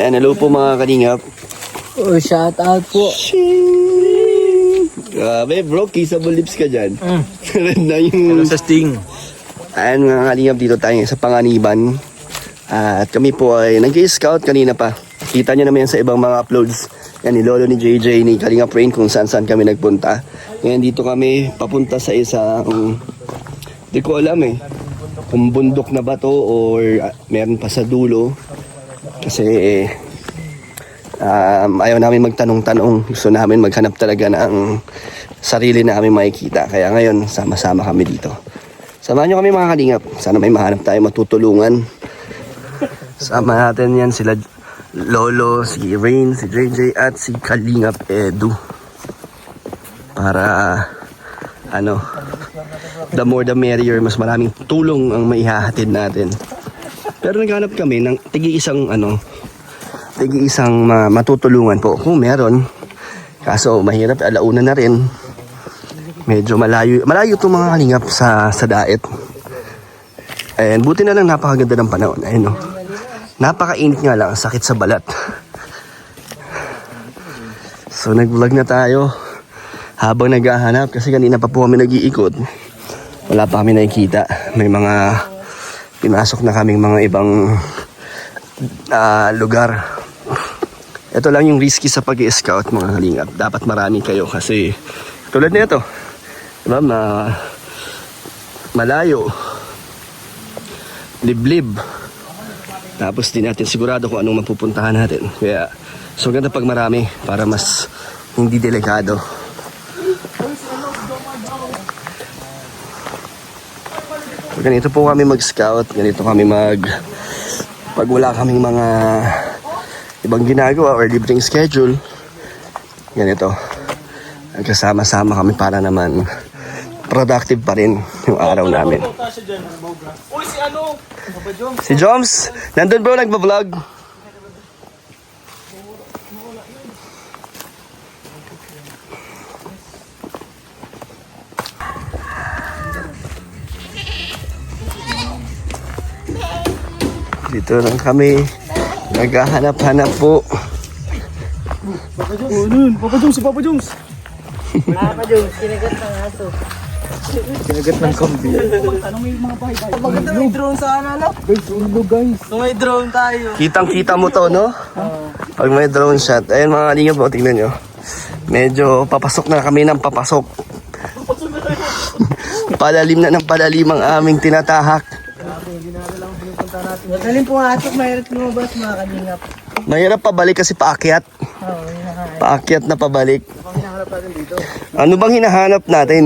Ayan, hello po mga kalingap. Oh, shout out po. Grabe bro, kissable lips ka dyan. Red na yung... Sa Sting. Ayan mga kalingap, dito tayo sa Panganiban. At kami po ay nag-scout kanina pa. Kita nyo naman yan sa ibang mga uploads. Yan ni Lolo, ni JJ, ni Kalingap Rain kung saan kami nagpunta. Ngayon dito kami papunta sa isang... Di ko alam eh. Kung bundok na ba to or meron pa sa dulo. Kasi ayaw namin magtanong-tanong. Gusto namin maghanap talaga ng sarili namin makikita. Kaya ngayon, sama-sama kami dito. Samahan nyo kami mga kalingap. Sana may mahanap tayo matutulungan. Sama natin yan sila Lolo, si Rain, si JJ at si Kalingap Edu. Para the more the merrier, mas maraming tulong ang maihahatid natin. Pero naghanap kami ng tigi-isang matutulungan po kung meron. Kaso mahirap, alauna na rin. Medyo malayo itong mga kalingap sa daet. And buti na lang napakaganda ng panahon. Ayun, no? Napakainit nga lang, sakit sa balat. So nag-vlog na tayo habang naghahanap kasi kanina pa po kami nag-iikot. Wala pa kami nakikita. May mga pinasok na kaming mga ibang lugar. Ito lang yung risky sa pag-i-scout mga kalingap. Dapat marami kayo kasi tulad nito. Diba? Malayo. Liblib. Tapos di natin sigurado kung anong mapupuntahan natin. Kaya so ganda pag marami para mas hindi delikado. So, ganito po kami mag-scout. Ganito kami pag wala kaming mga ibang ginagawa or libreng schedule. Ganito. Nagkasama-sama kami para naman productive pa rin yung araw namin. Uy, si ano? Si Joms, nandun bro, nagbablog. Dito lang kami, naghahanap-hanap po. Papa Jones, si Papa Jones. Papa Jones, kinagat ng aso. Kinagat ng kambi. Maganda may drone sa ano? Guys, ulo guys. Kung may drone tayo. Kitang-kita mo to, no? Pag may drone shot. Ayun mga kalingap po, tingnan nyo. Medyo papasok na kami ng papasok. Palalim na ng palalim ang aming tinatahak. Madaling pumasok, mahirap lumabas mga kalingap. Mahirap pabalik kasi paakyat. Oo, hinahanap. Paakyat na pabalik. Ang hinahanap natin dito. Ano bang hinahanap natin?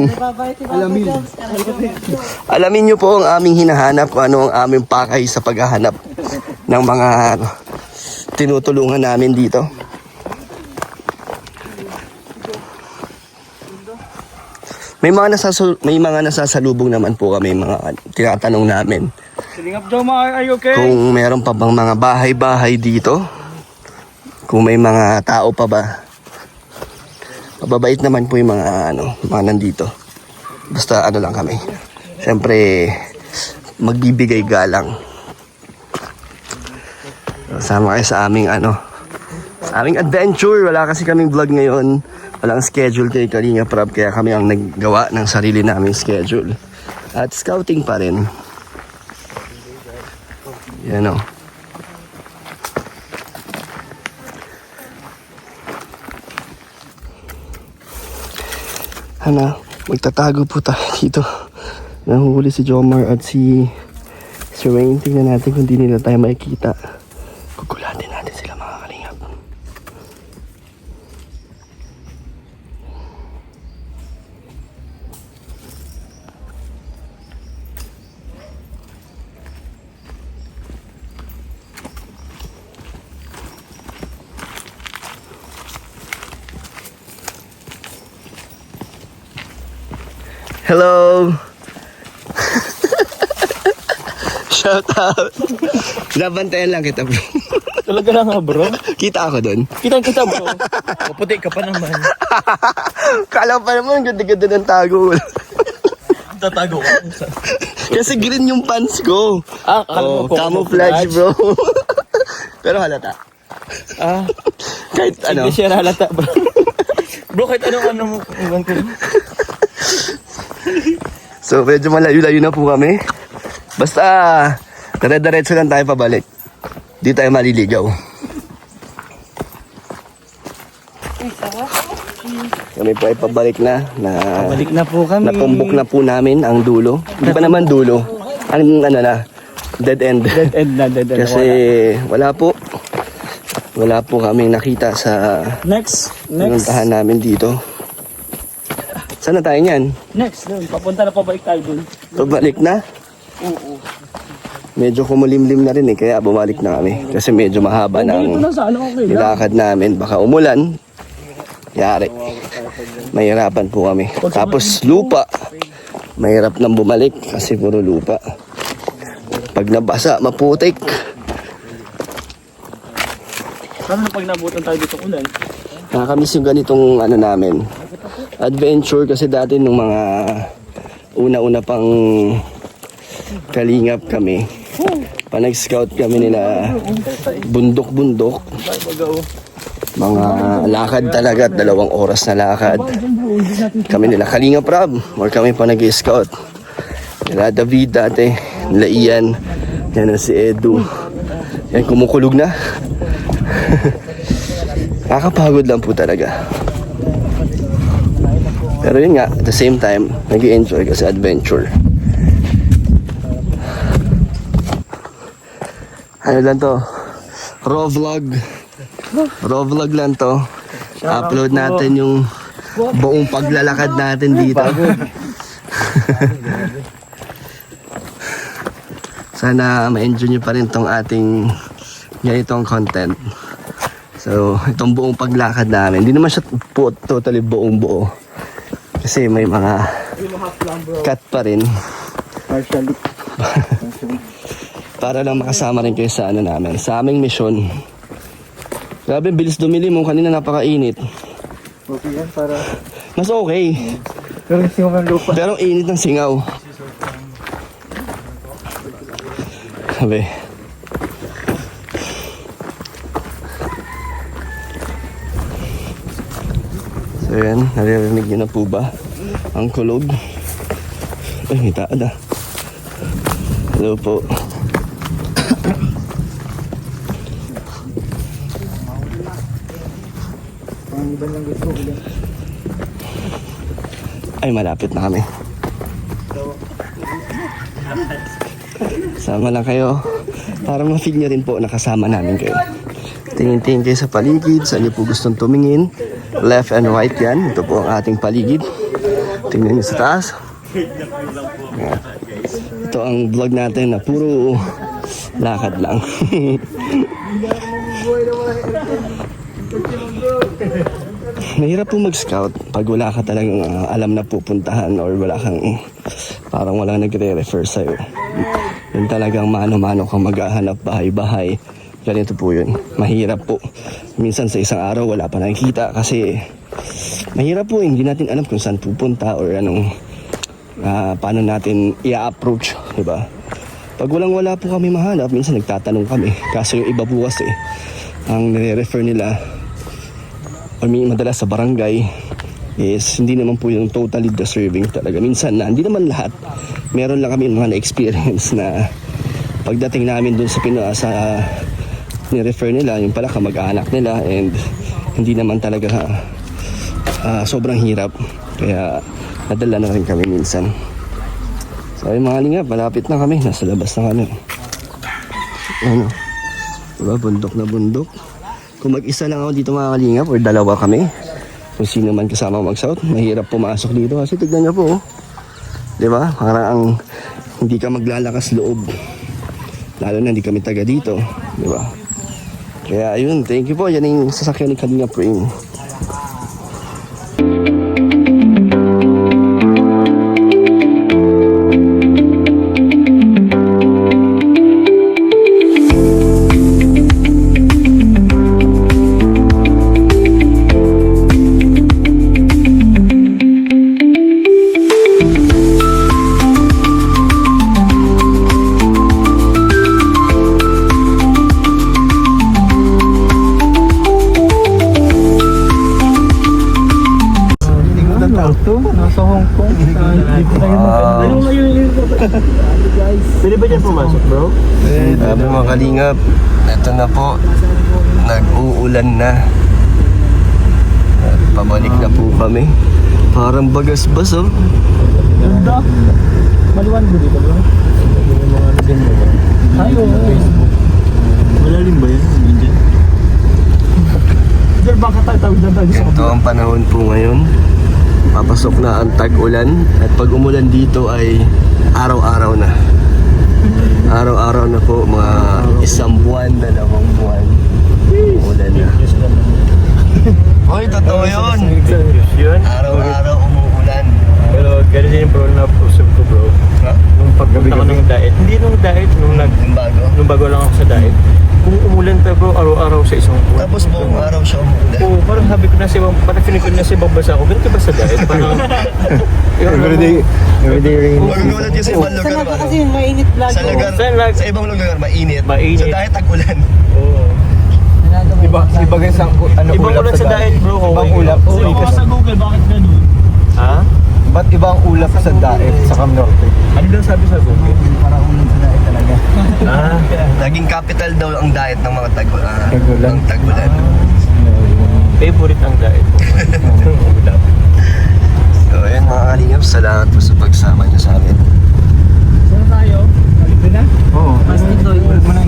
Alamin. Alamin nyo po ang aming hinahanap, kung ano ang aming pakay sa paghahanap ng mga tinutulungan namin dito. May mga nasasalubong naman po kami, mga tinatanong namin. Kalingap Joma, are you okay? Kung meron pa bang mga bahay-bahay dito. Kung may mga tao pa ba. Mababait naman po yung mga nandito. Basta lang kami. Siyempre, magbibigay galang. Sama kayo sa aming aming adventure. Wala kasi kaming vlog ngayon. Walang schedule kay Kalingap Rab, kaya kami ang naggawa ng sarili naming schedule. At scouting pa rin. Yan o. Magtatago po tayo dito. Nahuhuli si Jomar at si Rain. Tingnan natin kung di nila tayo makikita. Gugulatin natin sila mga kalingap. Hello! Shout out! Nabantayan lang kita bro. Talaga na nga bro. Kita ako doon. Kitang-kita bro. Maputi ka pa naman. Kala pa naman, ganda-ganda ng tago. Tatago ka. Kasi green yung pants ko. Ah, camouflage bro. Pero halata. Kahit ano. Hindi siya halata bro. Bro, kahit anong mo ko. So, medyo malayo-layo na po kami. Basta, dire-diretso lang tayo pabalik. Di tayo maliligaw. Kami po ay pabalik na. Balik na po kami. Natumbok na po namin ang dulo. Hindi ba naman dulo? Ang ano na, dead end. Dead end. Kasi wala po. Wala po kaming nakita sa Next. pinuntahan namin dito. Saan na tayo niyan? Next, doon. Papunta na pabalik tayo doon. Pabalik na? Oo. Medyo kumulimlim na rin eh, kaya bumalik na kami. Kasi medyo mahaba na Dito ang na sana okay lang. nilakad namin. Baka umulan. Yari. Mahirapan po kami. Tapos lupa. Mahirap nang bumalik kasi puro lupa. Pag nabasa, maputik. Paano na pag nabutan tayo dito ulan? Nakakamiss yung ganitong ano namin. Adventure kasi dati nung mga una-una pang kalingap kami. Pa nag-scout kami nila bundok-bundok. Mga lakad talaga, 2 oras na lakad. Kami nila Kalingap Rob or kami pa nag-scout. Nila David dati, nila Ian, yan na si Edu. Yan kumukulog na. Nakakapagod lang po talaga. Pero yun nga, at the same time, nag-i-enjoy kasi adventure. Ano lang to? Raw vlog. Raw vlog lang to. Upload natin yung buong paglalakad natin dito. Sana ma-enjoy nyo pa rin tong ating ganitong content. So, itong buong paglakad namin. Hindi naman siya po totally buong buo. Kasi may mga cut pa rin. Partially. Para lang makasama rin kayo sa ano namin. Sa aming mission. Grabe, bilis dumili mo. Kanina napakainit. Okay yan para... Mas okay. Pero yung singaw ng lupa. Pero ang init ng singaw. Sabi. So yan, naririnig niyo na po ba ang kulog? Ay, may taad ah. Hello po. Pangiban lang gusto ko lang. Ay, malapit na kami. Sama lang kayo para ma-feel nyo rin po nakasama namin kayo. Tingin-tingin kayo sa paligid, saan nyo po gustong tumingin. Left and right yan. Ito po ang ating paligid. Tingnan nyo sa taas. Yan. Ito ang vlog natin na puro lakad lang. Mahirap po mag-scout pag wala ka talagang alam na pupuntahan or wala kang parang walang nagre-refer sa'yo. Yun talagang mano-mano kang maghahanap bahay-bahay. Ganito po yun. Mahirap po. Minsan sa isang araw wala pa nakikita kasi mahirap po. Hindi natin alam kung saan pupunta or anong paano natin i-approach. Diba? Pag walang-wala po kami mahanap, minsan nagtatanong kami. Kaso yung iba po kasi ang nire-refer nila or madalas sa barangay is hindi naman po yung totally deserving talaga. Minsan na, hindi naman lahat. Meron lang kami mga na-experience na pagdating namin dun sa ni-refer nila, yung pala kamag-anak nila and hindi naman talaga sobrang hirap. Kaya nadala na rin kami minsan. So ay mga lingap, malapit na kami. Nasa labas na kami. Ano? Diba? Bundok na bundok. Kung mag-isa lang ako dito mga kalingap or dalawa kami, kung sino man kasama mag-scout, mahirap pumasok dito kasi tignan nyo po. Diba? Parang ang hindi ka maglalakas loob. Lalo na hindi kami taga dito. Diba? Kaya ayun, thank you po. Yan yung sasakyan ni Kalingap Rain. Hong Kong. Dito tayo Wow. Ano ngayon yun? Pwede ba dyan pumasok, bro? Sabi mga kalingap, eto na po, nag-uulan na. At pabalik na po kami. Parang bagas-bas oh. Ganda. Maluwan ko dito, bro. Ay, oo. Malalim ba yun? Dyan. Diyan baka tayo dyan tayo sa Ito ang panahon po ngayon. Papasok na ang tag-ulan. At pag umulan dito ay araw-araw na. Araw-araw na po, mga isang buwan, 2 buwan. Umulan na. Hoy, totoo yun. Yun? Araw-araw umuulan. Pero ganun din bro na usap ko bro. Ha? Nung pagpunta ko ng diet. Hindi nung diet, Yung bago. nung bago lang ako sa diet. Kung umulan pa bro, araw-araw sa isang buwan. Tapos buong araw siya umuulan. Oo, parang sabi ko na sa ibang, parang feeling ko na sa ibang bansa ako, ganito ba sa diet? Parang, everyday rain. Magugulat yung sa ibang lugar ba? Kasi mainit lagi. Sa lugar, sa ibang lugar, mainit. Mainit. So dahil tag-ulan. oo. Iba guys ang Ibang ulan sa diet bro. Ibang ulap. Sa Google, bakit ganun? Ha? Ba't ibang ulap sa daet sa Cam Norte? Ano daw sabi sa Google? Parang ulan sa daet talaga. Ah, Naging capital daw ang diet ng mga Tag-ulan. ng tag-ulan. favorite ang diet. So ayun mga kalingap, salamat po sa pagsama niyo sa amin. Saan tayo? Libre na? Oo.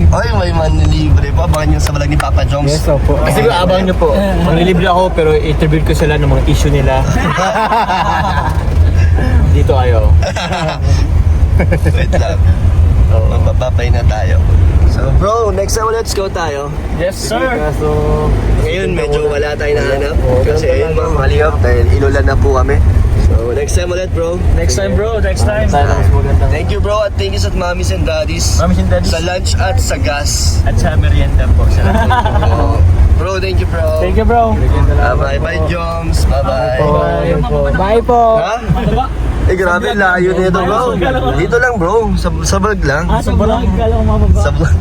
Ay, may manlilibre pa. Baka niyo sa balag ni Papa Joms. Yes, opo. Kasi ko abang nyo po, manlilibre ako pero i-tribute ko sila ng mga issue nila. Dito ayaw. Wait lang. Oo. Magbabapay na tayo. So bro, next time let's go tayo. Yes sir! So, Ngayon medyo wala tayong nahanap. Kasi ayun mga kalingap, dahil inulan na po kami. So next time ulit bro. Next time bro, next time. Thank you bro at thank you sa mommies and daddies. Mami and daddy. Sa lunch at sa gas. At sa merienda po. Oh, bro, thank you bro. thank you bro. Bye bye Joms. Bye bye. Bye po. Ha? Eh grabe, layo nito bro. Dito lang bro, sa vlog lang. Sa barangay ka lang mababa. Sa vlog.